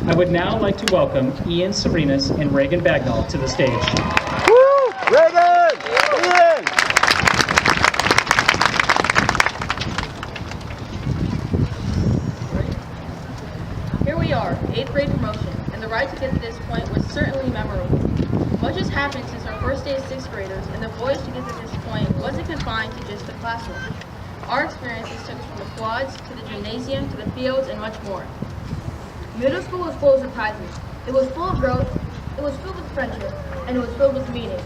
I would now like to welcome Ian Serenas and Reagan Bagnall to the stage. Woo! Reagan! Ian! Here we are, 8th grade promotion, and the ride to get to this point was certainly memorable. Much has happened since our first day as 6th graders, and the voyage to get to this point wasn't confined to just the classroom. Our experiences took us from the quads, to the gymnasium, to the fields, and much more. Middle school was full of surprises. It was full of growth, it was filled with friendship, and it was filled with meaning.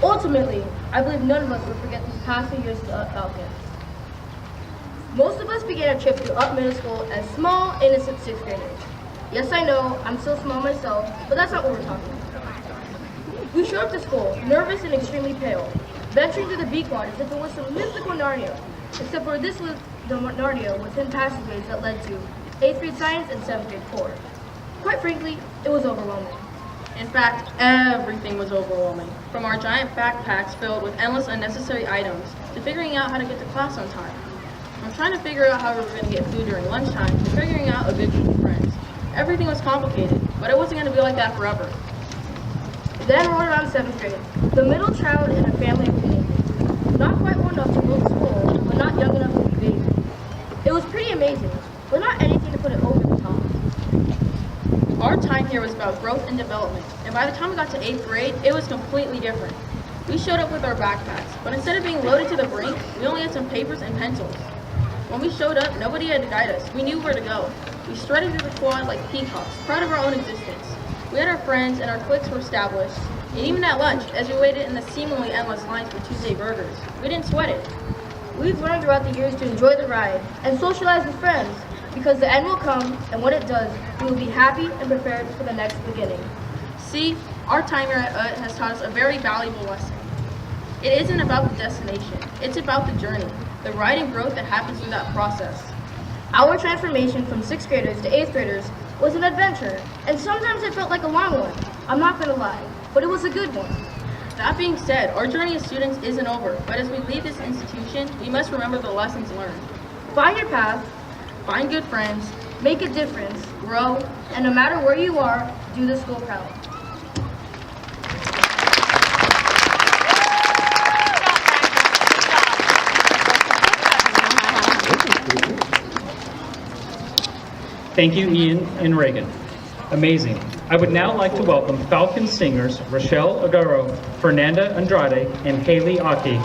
Ultimately, I believe none of us will forget these past few years to Falcon. Most of us began a trip through Up Middle School as small, innocent 6th graders. Yes, I know, I'm still small myself, but that's not what we're talking about. We showed up to school, nervous and extremely pale, venturing through the B quad as if it was some mythical Narnia, except for this was the Narnia with 10 passageways that led to 8th grade science and 7th grade core. Quite frankly, it was overwhelming. In fact, everything was overwhelming, from our giant backpacks filled with endless unnecessary items, to figuring out how to get to class on time. From trying to figure out how we were going to get food during lunchtime, to figuring out a good group of friends. Everything was complicated, but it wasn't going to be like that forever. Then rolled around 7th grade, the middle child in a family of teenagers. Not quite old enough to go to school, but not young enough to be babies. It was pretty amazing, but not anything to put it over the top. Our time here was about growth and development, and by the time we got to 8th grade, it was completely different. We showed up with our backpacks, but instead of being loaded to the brink, we only had some papers and pencils. When we showed up, nobody had to guide us. We knew where to go. We strutted through the quad like peacocks, proud of our own existence. We had our friends and our cliques were established, and even at lunch, as we waited in the seemingly endless lines for Tuesday burgers, we didn't sweat it. We've learned throughout the years to enjoy the ride and socialize with friends, because the end will come, and when it does, we will be happy and prepared for the next beginning. See, our time here at UT has taught us a very valuable lesson. It isn't about the destination, it's about the journey, the ride and growth that happens through that process. Our transformation from 6th graders to 8th graders was an adventure, and sometimes it felt like a long one. I'm not going to lie, but it was a good one. That being said, our journey as students isn't over, but as we leave this institution, we must remember the lessons learned. Find your path, Find good friends, make a difference, grow, and no matter where you are, do the school proud. Thank you, Ian and Reagan. Amazing. I would now like to welcome Falcon singers Rochelle Agaro, Fernanda Andrade, and Haley Aki